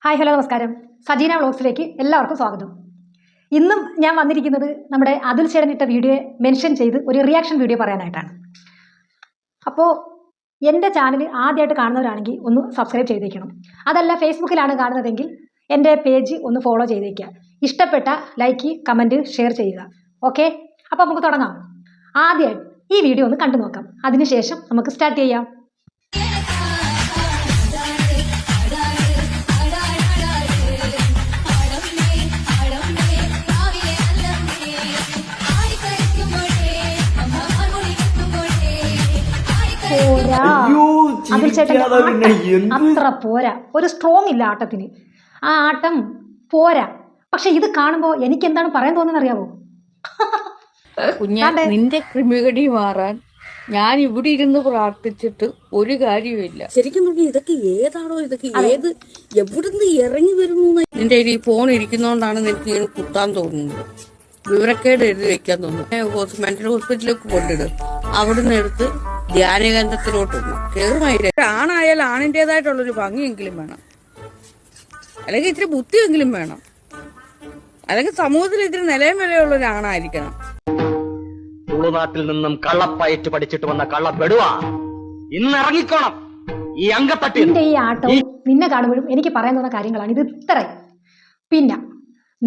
Hi hello നമസ്കാരം. സജീന വ്ളോഗ്സിലേക്ക് എല്ലാവർക്കും സ്വാഗതം. ഇന്നും ഞാൻ വന്നിരിക്കുന്നത് നമ്മുടെ അതുൽ ചേട്ടൻ ഇട്ട വീഡിയോ മെൻഷൻ ചെയ്ത് ഒരു റിയാക്ഷൻ വീഡിയോ പറയാനായിട്ടാണ്. അപ്പോൾ എൻ്റെ ചാനൽ ആദ്യമായിട്ട് കാണുന്നവരാണെങ്കിൽ ഒന്ന് സബ്സ്ക്രൈബ് ചെയ്തേക്കണം. അതല്ല ഫേസ്ബുക്കിലാണ് കാണുന്നതെങ്കിൽ എൻ്റെ പേജ് ഒന്ന് ഫോളോ ചെയ്തേക്കുക. ഇഷ്ടപ്പെട്ട ലൈക്ക്, കമൻറ്റ്, ഷെയർ ചെയ്യുക. ഓക്കെ, അപ്പോൾ നമുക്ക് തുടങ്ങാം. ആദ്യമായിട്ട് ഈ വീഡിയോ ഒന്ന് കണ്ടു നോക്കാം. അതിനുശേഷം നമുക്ക് സ്റ്റാർട്ട് ചെയ്യാം. അതുൽ ചേട്ടൻ അത്ര പോരാ, ഒരു സ്ട്രോങ് ഇല്ല ആട്ടത്തിന്. ആ ആട്ടം പോരാ. പക്ഷെ ഇത് കാണുമ്പോ എനിക്ക് എന്താണ് പറയാൻ തോന്നുന്നത് അറിയാവോ? നിന്റെ ക്രിമികടി മാറാൻ ഞാൻ ഇവിടെ ഇരുന്ന് പ്രാർത്ഥിച്ചിട്ട് ഒരു കാര്യമില്ല. ശരിക്കും പറഞ്ഞാൽ ഇതൊക്കെ ഏതാണോ, ഇതൊക്കെ ഏത് എവിടുന്ന് ഇറങ്ങി വരുന്നു? നിന്റെ ഈ ഫോൺ ഇരിക്കുന്നോണ്ടാണ് നിനക്ക് ഇങ്ങനെ കുത്താൻ തോന്നുന്നത്. വിവരക്കേട് എഴുതി വെക്കാൻ തോന്നുന്നു. മെന്റൽ ഹോസ്പിറ്റലിലേക്ക് കൊണ്ടിടും. അവിടുന്ന് എടുത്ത് ധ്യാനകേന്ദ്രത്തിലോട്ട് കേറുമായില്ല. ആണായാൽ ആണിൻ്റെതായിട്ടുള്ളൊരു ഭംഗിയെങ്കിലും വേണം, അല്ലെങ്കിൽ ഇത്തിരി ബുദ്ധിയെങ്കിലും വേണം, അല്ലെങ്കിൽ സമൂഹത്തിൽ ഇത്തിരി നിലയും വിലയുള്ള ഒരു ആണായിരിക്കണം. തുളുനാട്ടിൽ നിന്നും കള്ളപ്പയറ്റ് പഠിച്ചിട്ട് വന്ന കള്ളപ്പെടുവാ ഇന്ന് ഇറങ്ങിക്കോണം. ഈ അങ്കത്തട്ടി ഈ ആട്ടവും നിന്നെ കാണുമ്പോഴും എനിക്ക് പറയാൻ തോന്നുന്ന കാര്യങ്ങളാണ് ഇത്. ഇത്ര പിന്നെ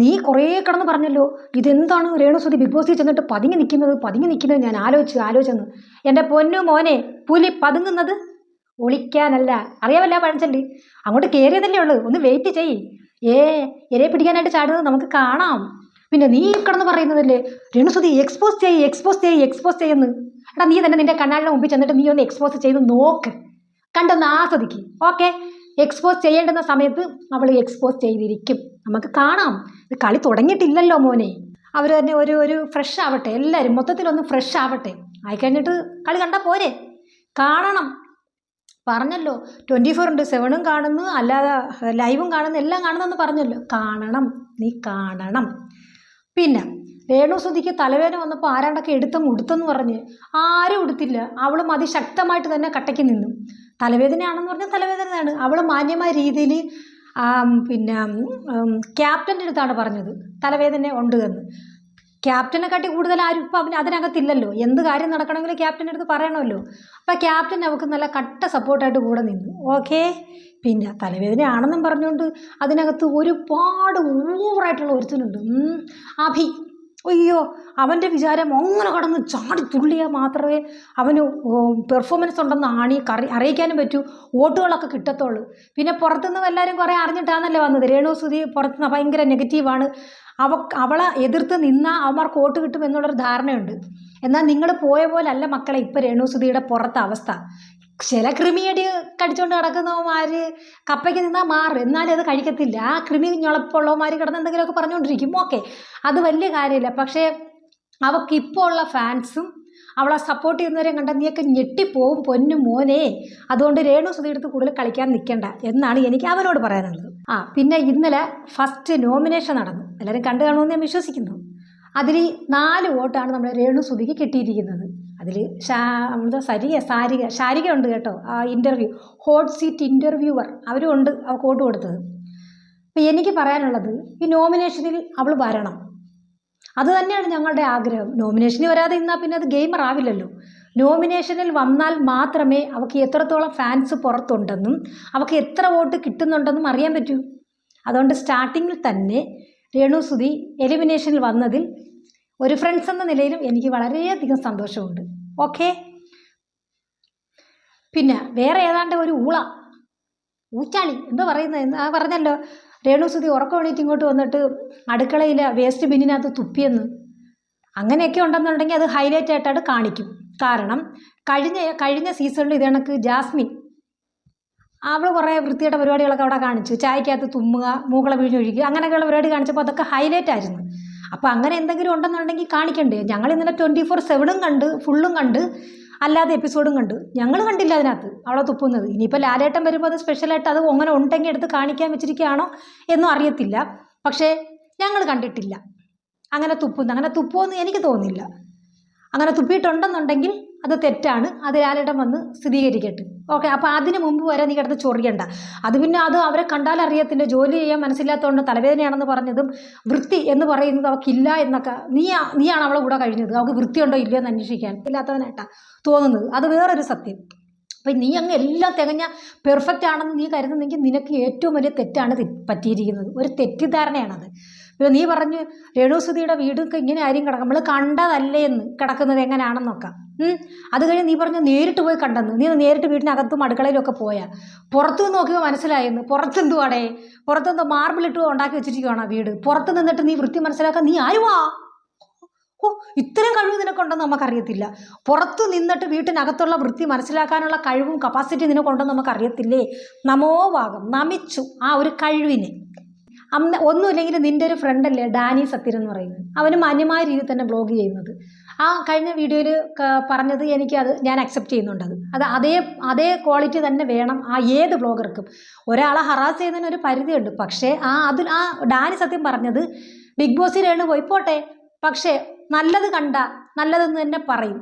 നീ കുറേ കിടന്ന് പറഞ്ഞല്ലോ, ഇതെന്താണ് രേണുസുതി ബിഗ് ബോസിൽ ചെന്നിട്ട് പതുങ്ങി നിൽക്കുന്നത്. ഞാൻ ആലോചിച്ചെന്ന്. എൻ്റെ പൊന്നു മോനെ, പുലി പതുങ്ങുന്നത് ഒളിക്കാനല്ല, അറിയാമല്ല പഴഞ്ചൊല്ലി. അങ്ങോട്ട് കയറിയതല്ലേ ഉള്ളൂ, ഒന്ന് വെയിറ്റ് ചെയ്യ്. ഇരയെ പിടിക്കാനായിട്ട് ചാടുന്നത് നമുക്ക് കാണാം. പിന്നെ നീ കിടന്ന് പറയുന്നതല്ലേ രേണുസുതി എക്സ്പോസ് ചെയ്യുന്നു. എടാ, നീ തന്നെ നിന്റെ കണ്ണാടിയുടെ മുമ്പിൽ ചെന്നിട്ട് നീ ഒന്ന് എക്സ്പോസ് ചെയ്ത് നോക്ക്, കണ്ടൊന്ന് ആസ്വദിക്കും. ഓക്കെ, എക്സ്പോസ് ചെയ്യേണ്ടുന്ന സമയത്ത് അവൾ എക്സ്പോസ് ചെയ്തിരിക്കും, നമുക്ക് കാണാം. ഇത് കളി തുടങ്ങിയിട്ടില്ലല്ലോ മോനെ. അവർ തന്നെ ഒരു ഫ്രഷ് ആവട്ടെ, എല്ലാവരും മൊത്തത്തിലൊന്ന് ഫ്രഷ് ആവട്ടെ. ആയിക്കഴിഞ്ഞിട്ട് കളി കണ്ടാൽ പോരെ, കാണണം. പറഞ്ഞല്ലോ 24/7 കാണുന്നു, അല്ലാതെ ലൈവും കാണുന്നു, എല്ലാം കാണുന്നെന്ന് പറഞ്ഞല്ലോ. കാണണം, നീ കാണണം. പിന്നെ രേണുസുതിക്ക് തലവേദന വന്നപ്പോൾ ആരാണ്ടൊക്കെ ഉടുത്തെന്ന് പറഞ്ഞ് ആരും ഉടുത്തില്ല. അവളും അതിശക്തമായിട്ട് തന്നെ കട്ടയ്ക്ക് നിന്നു. തലവേദനയാണെന്ന് പറഞ്ഞാൽ തലവേദനയാണ്. അവൾ മാന്യമായ രീതിയിൽ പിന്നെ ക്യാപ്റ്റൻ്റെ അടുത്താണ് പറഞ്ഞത് തലവേദന ഉണ്ട് എന്ന്. ക്യാപ്റ്റനെക്കാട്ടി കൂടുതൽ ആരും ഇപ്പം അതിനകത്തില്ലല്ലോ. എന്ത് കാര്യം നടക്കണമെങ്കിലും ക്യാപ്റ്റൻ്റെ അടുത്ത് പറയണമല്ലോ. അപ്പം ക്യാപ്റ്റൻ അവൾക്ക് നല്ല കട്ട സപ്പോർട്ടായിട്ട് കൂടെ നിന്നു. ഓക്കെ, പിന്നെ തലവേദനയാണെന്നും പറഞ്ഞുകൊണ്ട് അതിനകത്ത് ഒരുപാട് ഓവറായിട്ടുള്ള ഒരുത്തനുണ്ട്, അഭി. അയ്യോ, അവൻ്റെ വിചാരം അങ്ങനെ കടന്ന് ചാടി തുള്ളിയാൽ മാത്രമേ അവന് പെർഫോമൻസ് ഉണ്ടെന്ന് അറിയിക്കാനും പറ്റൂ, വോട്ടുകളൊക്കെ കിട്ടത്തുള്ളൂ. പിന്നെ പുറത്തുനിന്ന് എല്ലാവരും കുറേ അറിഞ്ഞിട്ടാണല്ലോ വന്നത്. രേണുസുതി പുറത്തുനിന്ന് ഭയങ്കര നെഗറ്റീവാണ്, അവളെ എതിർത്ത് നിന്നാൽ അവന്മാർക്ക് വോട്ട് കിട്ടും എന്നുള്ളൊരു ധാരണയുണ്ട്. എന്നാൽ നിങ്ങൾ പോയ പോലെ അല്ല മക്കളെ ഇപ്പം രേണുസുതിയുടെ പുറത്തെ അവസ്ഥ. ചില കൃമിയടി കടിച്ചുകൊണ്ട് കിടക്കുന്നവന്മാർ കപ്പയ്ക്ക് നിന്നാൽ മാറും, എന്നാലും അത് കഴിക്കത്തില്ല. ആ കൃമി ഞൊളപ്പുള്ളവന്മാർ കിടന്ന് എന്തെങ്കിലുമൊക്കെ പറഞ്ഞുകൊണ്ടിരിക്കും. ഓക്കെ, അത് വലിയ കാര്യമില്ല. പക്ഷേ അവൾക്കിപ്പോൾ ഉള്ള ഫാൻസും അവളെ സപ്പോർട്ട് ചെയ്യുന്നവരെയും കണ്ടാൽ നീയൊക്കെ ഞെട്ടിപ്പോവും പൊന്നു മോനെ. അതുകൊണ്ട് രേണുസുതി എടുത്ത് കൂടുതൽ കളിക്കാൻ നിൽക്കണ്ട എന്നാണ് എനിക്ക് അവനോട് പറയാനുള്ളത്. പിന്നെ ഇന്നലെ ഫസ്റ്റ് നോമിനേഷൻ നടന്നു, എല്ലാവരും കണ്ടു കാണുമെന്ന് ഞാൻ വിശ്വസിക്കുന്നു. അതിൽ 4 വോട്ടാണ് നമ്മുടെ രേണുസുതിക്ക് കിട്ടിയിരിക്കുന്നത്. അതിൽ ശാരിക ഉണ്ട് കേട്ടോ. ആ ഇൻ്റർവ്യൂ, ഹോട്ട് സീറ്റ് ഇൻ്റർവ്യൂവർ, അവരും ഉണ്ട് അവൾക്ക് വോട്ട് കൊടുത്തത്. അപ്പം എനിക്ക് പറയാനുള്ളത്, ഈ നോമിനേഷനിൽ അവൾ വരണം, അത് തന്നെയാണ് ഞങ്ങളുടെ ആഗ്രഹം. നോമിനേഷനിൽ വരാതെ ഇന്നാൽ പിന്നെ അത് ഗെയിമർ ആവില്ലല്ലോ. നോമിനേഷനിൽ വന്നാൽ മാത്രമേ അവൾക്ക് എത്രത്തോളം ഫാൻസ് പുറത്തുണ്ടെന്നും അവൾക്ക് എത്ര വോട്ട് കിട്ടുന്നുണ്ടെന്നും അറിയാൻ പറ്റൂ. അതുകൊണ്ട് സ്റ്റാർട്ടിങ്ങിൽ തന്നെ രേണുസുതി എലിമിനേഷനിൽ വന്നതിൽ ഒരു ഫ്രണ്ട്സ് എന്ന നിലയിലും എനിക്ക് വളരെയധികം സന്തോഷമുണ്ട്. ഓക്കെ, പിന്നെ വേറെ ഏതാണ്ട് ഒരു ഊച്ചാളി എന്തോ പറയുന്നത് പറഞ്ഞല്ലോ, രേണുസുതി ഉറക്കം എണീറ്റ് ഇങ്ങോട്ട് വന്നിട്ട് അടുക്കളയിൽ വേസ്റ്റ് ബിന്നിനകത്ത് തുപ്പിയെന്ന്. അങ്ങനെയൊക്കെ ഉണ്ടെന്നുണ്ടെങ്കിൽ അത് ഹൈലൈറ്റ് ആയിട്ടാണ് കാണിക്കും. കാരണം കഴിഞ്ഞ സീസണിൽ ഇത് കണക്ക് ജാസ്മിൻ അവൾ കുറേ വൃത്തിയുടെ പരിപാടികളൊക്കെ അവിടെ കാണിച്ചു. ചായക്കകത്ത് തുമ്മുക, മൂക്കളെ പിഴിഞ്ഞൊഴിക്കുക, അങ്ങനെയൊക്കെയുള്ള പരിപാടി കാണിച്ചപ്പോൾ അതൊക്കെ ഹൈലൈറ്റ് ആയിരുന്നു. അപ്പോൾ അങ്ങനെ എന്തെങ്കിലും ഉണ്ടെന്നുണ്ടെങ്കിൽ കാണിക്കണ്ടേ? ഞങ്ങൾ ഇന്നലെ 24/7 കണ്ട്, ഫുള്ളും കണ്ട്, അല്ലാതെ എപ്പിസോഡും കണ്ടു. ഞങ്ങൾ കണ്ടില്ല അതിനകത്ത് അവളെ തുപ്പുന്നത്. ഇനിയിപ്പോൾ ലാലേട്ടൻ വരുമ്പോൾ അത് സ്പെഷ്യലായിട്ട് അത് അങ്ങനെ ഉണ്ടെങ്കിൽ എടുത്ത് കാണിക്കാൻ വെച്ചിരിക്കുകയാണോ എന്നും അറിയത്തില്ല. പക്ഷേ ഞങ്ങൾ കണ്ടിട്ടില്ല അങ്ങനെ തുപ്പുമെന്ന് എനിക്ക് തോന്നുന്നില്ല. അങ്ങനെ തുപ്പിയിട്ടുണ്ടെന്നുണ്ടെങ്കിൽ അത് തെറ്റാണ്, അത് ലാലേട്ടൻ വന്ന് സ്ഥിരീകരിക്കട്ടെ. ഓക്കെ, അപ്പോൾ അതിന് മുമ്പ് വരെ നീ കിടന്ന് ചൊറിയണ്ട. അത് പിന്നെ അത് അവരെ കണ്ടാൽ അറിയത്തില്ല, ജോലി ചെയ്യാൻ മനസ്സില്ലാത്തതുകൊണ്ട് തലവേദനയാണെന്ന് പറഞ്ഞതും വൃത്തി എന്ന് പറയുന്നത് അവൾക്കില്ല എന്നൊക്കെ നീയാണ് അവളെ കൂടെ കഴിഞ്ഞത്. അവൾക്ക് വൃത്തിയുണ്ടോ ഇല്ലയോ എന്ന് അന്വേഷിക്കാൻ ഇല്ലാത്തവനായിട്ടാണ് തോന്നുന്നത്. അത് വേറൊരു സത്യം. അപ്പം നീ അങ്ങ് എല്ലാം തികഞ്ഞ പെർഫെക്റ്റ് ആണെന്ന് നീ കരുതുന്നെങ്കിൽ നിനക്ക് ഏറ്റവും വലിയ തെറ്റാണ് പറ്റിയിരിക്കുന്നത്. ഒരു തെറ്റിദ്ധാരണയാണത്. പിന്നെ നീ പറഞ്ഞു രേണുസുധിയുടെ വീടൊക്കെ ഇങ്ങനെ ആരും കിടക്കും, നമ്മൾ കണ്ടതല്ലേ എന്ന് കിടക്കുന്നത് എങ്ങനെയാണെന്നൊക്കെ. അത് കഴിഞ്ഞ് നീ പറഞ്ഞു നേരിട്ട് പോയി കണ്ടെന്ന്. നീ നേരിട്ട് വീടിനകത്തും അടുക്കളയിലൊക്കെ പോയാൽ പുറത്തു നിന്ന് നോക്കിയപ്പോൾ മനസ്സിലായെന്ന്. പുറത്തെന്തുവാടേ, പുറത്തെന്തോ മാർബിളിട്ട് ഉണ്ടാക്കി വെച്ചിരിക്കുകയാണ് വീട്. പുറത്ത് നിന്നിട്ട് നീ വൃത്തി മനസ്സിലാക്കാൻ നീ ആരുവാ? ഓ, ഇത്രയും കഴിവ് നിനക്കുണ്ടെന്ന് നമുക്കറിയത്തില്ല. പുറത്തു നിന്നിട്ട് വീട്ടിനകത്തുള്ള വൃത്തി മനസ്സിലാക്കാനുള്ള കഴിവും കപ്പാസിറ്റി നിനക്കുണ്ടെന്ന് നമുക്കറിയത്തില്ലേ? നമോഭാഗം, നമിച്ചു ആ ഒരു കഴിവിനെ. ഒന്നുമില്ലെങ്കിൽ നിൻ്റെ ഒരു ഫ്രണ്ടല്ലേ ഡാനി സത്യൻ എന്ന് പറയുന്നത്, അവന് മാന്യമായ രീതിയിൽ തന്നെ ബ്ലോഗ് ചെയ്യുന്നത്. ആ കഴിഞ്ഞ വീഡിയോയിൽ പറഞ്ഞത് എനിക്കത് ഞാൻ അക്സെപ്റ്റ് ചെയ്യുന്നുണ്ട്. അത് അതേ ക്വാളിറ്റി തന്നെ വേണം ആ ഏത് ബ്ലോഗർക്കും. ഒരാളെ ഹറാസ് ചെയ്യുന്നതിന് ഒരു പരിധിയുണ്ട്. പക്ഷേ ആ ഡാനി സത്യം പറഞ്ഞത് ബിഗ് ബോസിൽ രേണു പോയി പോട്ടെ, പക്ഷേ നല്ലത് കണ്ട നല്ലതെന്ന് തന്നെ പറയും,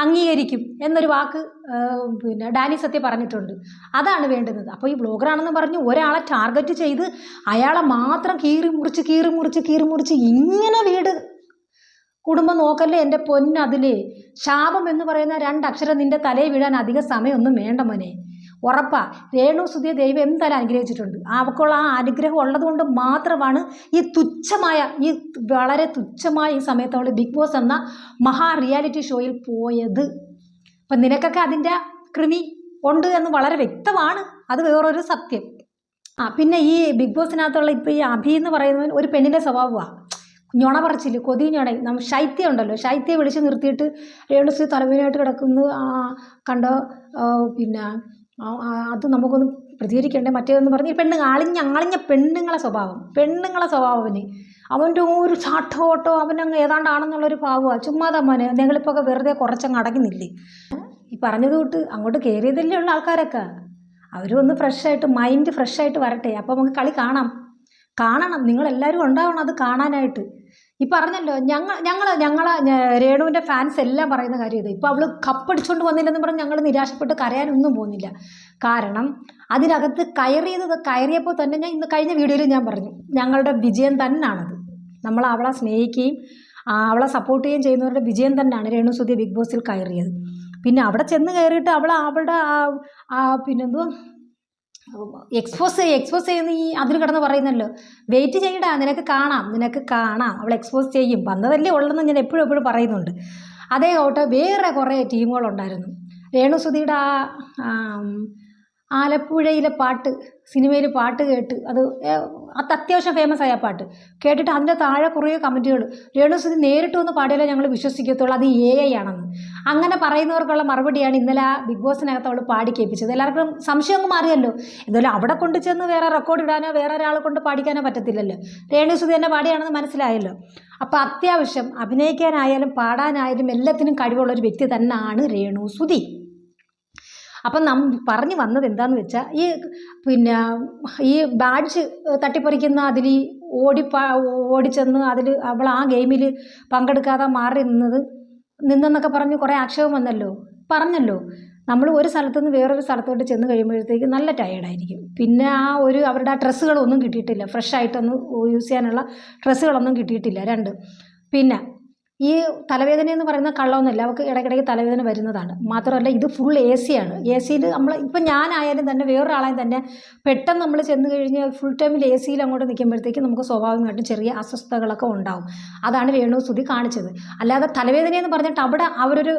അംഗീകരിക്കും എന്നൊരു വാക്ക് പിന്നെ ഡാനി സത്യ പറഞ്ഞിട്ടുണ്ട്. അതാണ് വേണ്ടുന്നത്. അപ്പോൾ ഈ ബ്ലോഗറാണെന്ന് പറഞ്ഞ് ഒരാളെ ടാർഗറ്റ് ചെയ്ത് അയാളെ മാത്രം കീറി മുറിച്ച് ഇങ്ങനെ വീട് കുടുംബം നോക്കല്ലേ എൻ്റെ പൊന്നതിലേ. ശാപം എന്ന് പറയുന്ന 2 അക്ഷരം നിൻ്റെ തലയിൽ വീഴാൻ അധിക സമയമൊന്നും വേണ്ട മോനെ. ഉറപ്പാ രേണുസുധിയെ ദൈവം എന്തായാലും അനുഗ്രഹിച്ചിട്ടുണ്ട്. അവൾക്കുള്ള ആ അനുഗ്രഹം ഉള്ളത് കൊണ്ട് മാത്രമാണ് ഈ വളരെ തുച്ഛമായ ഈ സമയത്ത് അവൾ ബിഗ് ബോസ് എന്ന മഹാ റിയാലിറ്റി ഷോയിൽ പോയത്. അപ്പം നിനക്കൊക്കെ അതിൻ്റെ കൃമി ഉണ്ട് എന്ന് വളരെ വ്യക്തമാണ്. അത് വേറൊരു സത്യം. പിന്നെ ഈ ബിഗ് ബോസിനകത്തുള്ള ഇപ്പോൾ ഈ അഭി എന്ന് പറയുന്നവൻ ഒരു പെണ്ണിൻ്റെ സ്വഭാവമാണ്. ഞൊണ പറച്ചില്ല, കൊതി ഞൊണ. ശൈത്യം ഉണ്ടല്ലോ, ശൈത്യം വിളിച്ച് നിർത്തിയിട്ട് രേണുസുധി തലവേദനയായിട്ട് കിടക്കുന്നു കണ്ടോ, പിന്നെ അത് നമുക്കൊന്ന് പ്രതികരിക്കണ്ടേ മറ്റേതെന്ന് പറഞ്ഞ് ആളിഞ്ഞ പെണ്ണുങ്ങളെ സ്വഭാവം അവൻ്റെ ഒരു ചാട്ടോട്ടോ അവനങ്ങ് ഏതാണ്ടാണെന്നുള്ളൊരു ഭാവമാണ്. ചുമ്മാതമ്മനെ നിങ്ങളിപ്പോൾ വെറുതെ കുറച്ചങ്ങ് അടങ്ങുന്നില്ലേ? ഈ പറഞ്ഞത് തൊട്ട് അങ്ങോട്ട് കയറിയതല്ലേ ഉള്ള ആൾക്കാരൊക്കെ. അവരൊന്ന് ഫ്രഷായിട്ട് മൈൻഡ് ഫ്രഷായിട്ട് വരട്ടെ. അപ്പോൾ നമുക്ക് കളി കാണണം. നിങ്ങളെല്ലാവരും ഉണ്ടാവണം അത് കാണാനായിട്ട്. ഈ പറഞ്ഞല്ലോ ഞങ്ങളെ രേണുവിൻ്റെ ഫാൻസ് എല്ലാം പറയുന്ന കാര്യം ഇത്. ഇപ്പോൾ അവൾ കപ്പടിച്ചുകൊണ്ട് വന്നില്ലെന്ന് പറഞ്ഞ് ഞങ്ങൾ നിരാശപ്പെട്ട് കരയാനൊന്നും പോകുന്നില്ല. കാരണം അതിനകത്ത് കയറിയപ്പോൾ തന്നെ ഞാൻ ഇന്ന് കഴിഞ്ഞ വീഡിയോയിൽ ഞാൻ പറഞ്ഞു, ഞങ്ങളുടെ വിജയം തന്നെയാണത്. നമ്മൾ അവളെ സ്നേഹിക്കുകയും അവളെ സപ്പോർട്ട് ചെയ്യുകയും ചെയ്യുന്നവരുടെ വിജയം തന്നെയാണ് രേണുസുധി ബിഗ് ബോസിൽ കയറിയത്. പിന്നെ അവിടെ ചെന്ന് കയറിയിട്ട് അവളുടെ പിന്നെന്തോ എക്സ്പോസ് ചെയ്യുന്ന ഈ അതിൽ കിടന്ന് പറയുന്നല്ലോ, വെയിറ്റ് ചെയ്യടാ, നിനക്ക് കാണാം അവൾ എക്സ്പോസ് ചെയ്യും, വന്നതല്ലേ ഉള്ളെന്ന് ഞാൻ എപ്പോഴും പറയുന്നുണ്ട്. അതേ കൂട്ട് വേറെ കുറേ ടീമുകളുണ്ടായിരുന്നു. രേണുസുധിയുടെ ആലപ്പുഴയിലെ സിനിമയിൽ പാട്ട് കേട്ട് അത് അത്യാവശ്യം ഫേമസ് ആയ പാട്ട് കേട്ടിട്ട് അതിൻ്റെ താഴെ കുറേ കമൻറ്റുകൾ, രേണുസുധി നേരിട്ട് വന്ന് പാടിയാലേ ഞങ്ങൾ വിശ്വസിക്കത്തുള്ളൂ, അത് AI ആണെന്ന്. അങ്ങനെ പറയുന്നവർക്കുള്ള മറുപടിയാണ് ഇന്നലെ ബിഗ് ബോസിനകത്ത് അവൾ പാടി കേൾപ്പിച്ചത്. എല്ലാവർക്കും സംശയം അങ്ങ് മാറിയല്ലോ. എന്തായാലും അവിടെ കൊണ്ട് ചെന്ന് വേറെ റെക്കോർഡ് ഇടാനോ വേറെ ഒരാളെ കൊണ്ട് പാടിക്കാനോ പറ്റത്തില്ലല്ലോ. രേണുസുധി തന്നെ പാടിയാണെന്ന് മനസ്സിലായല്ലോ. അപ്പോൾ അത്യാവശ്യം അഭിനയിക്കാനായാലും പാടാനായാലും എല്ലാത്തിനും കഴിവുള്ളൊരു വ്യക്തി തന്നെയാണ് രേണുസുധി. അപ്പം പറഞ്ഞു വന്നത് എന്താണെന്ന് വെച്ചാൽ ഈ ബാഡ്ജ് തട്ടിപ്പറിക്കുന്ന അതിൽ ഓടിച്ചെന്ന് അതിൽ അവൾ ആ ഗെയിമിൽ പങ്കെടുക്കാതെ മാറി നിന്നെന്നൊക്കെ പറഞ്ഞ് കുറേ ആക്ഷേപം പറഞ്ഞല്ലോ. നമ്മൾ ഒരു സ്ഥലത്തുനിന്ന് വേറൊരു സ്ഥലത്തോട്ട് ചെന്ന് കഴിയുമ്പോഴത്തേക്ക് നല്ല ടയേർഡായിരിക്കും. പിന്നെ അവരുടെ ആ ഡ്രസ്സുകളൊന്നും കിട്ടിയിട്ടില്ല, ഫ്രഷായിട്ടൊന്നും യൂസ് ചെയ്യാനുള്ള ഡ്രസ്സുകളൊന്നും കിട്ടിയിട്ടില്ല. 2 പിന്നെ ഈ തലവേദന എന്ന് പറയുന്ന കള്ളമൊന്നുമില്ല, അവൾക്ക് ഇടയ്ക്കിടയ്ക്ക് തലവേദന വരുന്നതാണ്. മാത്രമല്ല ഇത് ഫുൾ AC ആണ്. AC-യിൽ ഇപ്പം ഞാനായാലും തന്നെ വേറൊരാളായും തന്നെ പെട്ടെന്ന് നമ്മൾ ചെന്ന് കഴിഞ്ഞ് ഫുൾ ടൈമിൽ AC-യിൽ അങ്ങോട്ട് നിൽക്കുമ്പോഴത്തേക്ക് നമുക്ക് സ്വാഭാവികമായിട്ടും ചെറിയ അസ്വസ്ഥതകളൊക്കെ ഉണ്ടാവും. അതാണ് രേണുസുധി കാണിച്ചത്. അല്ലാതെ തലവേദനയെന്ന് പറഞ്ഞിട്ട് അവിടെ അവരൊരു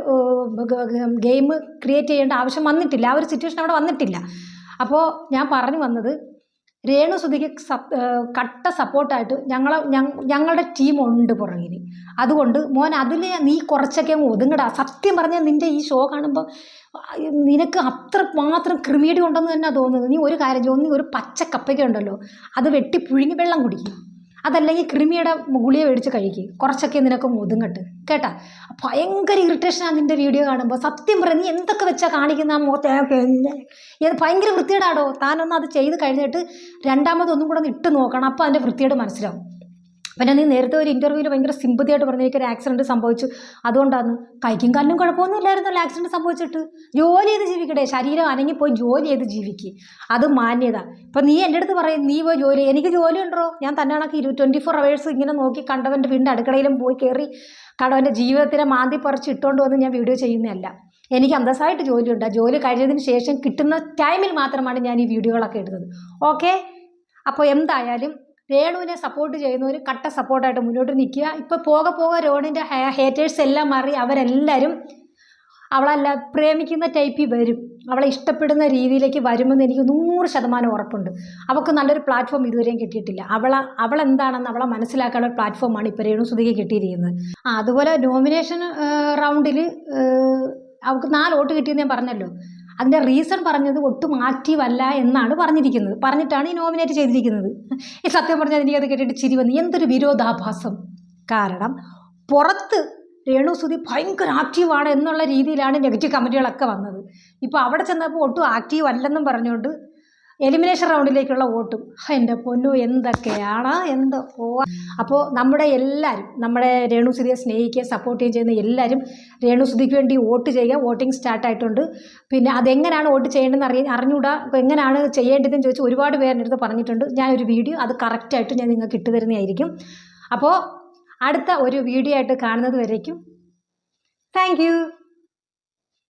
ഗെയിം ക്രിയേറ്റ് ചെയ്യേണ്ട ആവശ്യം വന്നിട്ടില്ല, ആ ഒരു സിറ്റുവേഷൻ അവിടെ വന്നിട്ടില്ല. അപ്പോൾ ഞാൻ പറഞ്ഞു വന്നത്, രേണുസുധിക്ക് കട്ട സപ്പോർട്ടായിട്ട് ഞങ്ങളുടെ ടീമുണ്ട് പുറകിൽ. അതുകൊണ്ട് മോൻ അതിൽ നീ കുറച്ചൊക്കെ അങ്ങ് ഒതുങ്ങടാ. സത്യം പറഞ്ഞാൽ നിൻ്റെ ഈ ഷോ കാണുമ്പോൾ നിനക്ക് അത്രമാത്രം ക്രിമീഡി ഉണ്ടെന്ന് തന്നെ തോന്നുന്നത്. നീ ഒരു കാര്യം ഒരു പച്ച കപ്പയ്ക്ക ഉണ്ടല്ലോ, അത് വെട്ടി പുഴുങ്ങി വെള്ളം കുടിക്കും, അതല്ലെങ്കിൽ കൃമിയുടെ ഗുളിക മേടിച്ച് കഴിക്കും. കുറച്ചൊക്കെ നിനക്ക് ഒതുങ്ങട്ട് കേട്ടാ. ഭയങ്കര ഇറിറ്റേഷനാണ് നിൻ്റെ വീഡിയോ കാണുമ്പോൾ. സത്യം പറയാം, നീ എന്തൊക്കെ വെച്ചാൽ കാണിക്കുന്ന ആ മുഖത്തൊക്കെ ഭയങ്കര വൃത്തികേടാടോ. താനൊന്ന് അത് ചെയ്ത് കഴിഞ്ഞിട്ട് രണ്ടാമതൊന്നും കൂടെ ഒന്ന് ഇട്ട് നോക്കണം, അപ്പോൾ അതിൻ്റെ വൃത്തികേട് മനസ്സിലാവും. പിന്നെ നീ നേരത്തെ ഒരു ഇൻ്റർവ്യൂവിൽ ഭയങ്കര സിമ്പതിയായിട്ട് പറഞ്ഞു എനിക്കൊരു ആക്സിഡൻറ്റ് സംഭവിച്ചു, അതുകൊണ്ടാണ്. കൈക്കും കാലിനും കുഴപ്പമൊന്നും ഇല്ലായിരുന്നല്ലോ ആക്സിഡൻറ്റ് സംഭവിച്ചിട്ട്. ജോലി ചെയ്ത് ജീവിക്കട്ടെ, ശരീരം അനങ്ങിപ്പോയി ജോലി ചെയ്ത് ജീവിക്കുക, അത് മാന്യത. ഇപ്പം നീ എൻ്റെ അടുത്ത് പറയും നീ പോയി ജോലി, എനിക്ക് ജോലി ഉണ്ടോ? ഞാൻ തന്നെ കണക്ക് 24 hours ഇങ്ങനെ നോക്കി കണ്ടവൻ്റെ വീടിൻ്റെ അടുക്കളയിലും പോയി കയറി കണ്ടവൻ്റെ ജീവിതത്തിനെ മാന്തി പറിച്ച് ഇട്ടുകൊണ്ട് വന്ന് ഞാൻ വീഡിയോ ചെയ്യുന്നതല്ല. എനിക്ക് അന്തസ്സായിട്ട് ജോലിയുണ്ട്. ആ ജോലി കഴിഞ്ഞതിന് ശേഷം കിട്ടുന്ന ടൈമിൽ മാത്രമാണ് ഞാൻ ഈ വീഡിയോകളൊക്കെ ഇടുന്നത്. ഓക്കെ, അപ്പോൾ എന്തായാലും രേണുവിനെ സപ്പോർട്ട് ചെയ്യുന്നവർ കട്ട സപ്പോർട്ടായിട്ട് മുന്നോട്ട് നിൽക്കുക. ഇപ്പോൾ പോകെ രേണുവിൻ്റെ ഹേറ്റേഴ്സ് എല്ലാം മാറി അവരെല്ലാവരും അവളല്ല പ്രേമിക്കുന്ന ടൈപ്പിൽ വരും, അവളെ ഇഷ്ടപ്പെടുന്ന രീതിയിലേക്ക് വരുമെന്ന് എനിക്ക് 100% ഉറപ്പുണ്ട്. അവൾക്ക് നല്ലൊരു പ്ലാറ്റ്ഫോം ഇതുവരെയും കിട്ടിയിട്ടില്ല. അവളെന്താണെന്ന് അവളെ മനസ്സിലാക്കാനുള്ള ഒരു പ്ലാറ്റ്ഫോമാണ് ഇപ്പോൾ രേണുസുധിക്ക് കിട്ടിയിരിക്കുന്നത്. അതുപോലെ നോമിനേഷൻ റൗണ്ടിൽ അവൾക്ക് 4 വോട്ട് കിട്ടിയെന്ന് ഞാൻ പറഞ്ഞല്ലോ. അതിൻ്റെ റീസൺ പറഞ്ഞത് ഒട്ടും ആക്റ്റീവ് അല്ല എന്നാണ് പറഞ്ഞിട്ടാണ് ഈ നോമിനേറ്റ് ചെയ്തിരിക്കുന്നത്. ഈ സത്യം പറഞ്ഞാൽ എനിക്കത് കേട്ടിട്ട് ചിരി വന്നു. എന്തൊരു വിരോധാഭാസം. കാരണം പുറത്ത് രേണുസുധി ഭയങ്കര ആക്റ്റീവാണ് എന്നുള്ള രീതിയിലാണ് നെഗറ്റീവ് കമൻറ്റുകളൊക്കെ വന്നത്. ഇപ്പോൾ അവിടെ ചെന്നപ്പോൾ ഒട്ടും ആക്റ്റീവ് അല്ലെന്നും പറഞ്ഞുകൊണ്ട് എലിമിനേഷൻ റൗണ്ടിലേക്കുള്ള വോട്ടും എൻ്റെ പൊന്നു എന്തൊക്കെയാണ് അപ്പോൾ നമ്മുടെ എല്ലാവരും നമ്മുടെ രേണുസുധിയെ സ്നേഹിക്കുക സപ്പോർട്ട് ചെയ്യുന്ന എല്ലാവരും രേണുസുധിക്ക് വേണ്ടി വോട്ട് ചെയ്യുക. വോട്ടിംഗ് സ്റ്റാർട്ടായിട്ടുണ്ട്. പിന്നെ അതെങ്ങനെയാണ് വോട്ട് ചെയ്യേണ്ടതെന്ന് അറിഞ്ഞൂടാ, എങ്ങനെയാണ് ചെയ്യേണ്ടതെന്ന് ചോദിച്ച് ഒരുപാട് പേരുടെ അടുത്ത് പറഞ്ഞിട്ടുണ്ട്. ഞാനൊരു വീഡിയോ അത് കറക്റ്റായിട്ട് ഞാൻ നിങ്ങൾക്ക് ഇട്ടുതരുന്നതായിരിക്കും. അപ്പോൾ അടുത്ത ഒരു വീഡിയോ ആയിട്ട് കാണുന്നത് വരേക്കും താങ്ക് യു.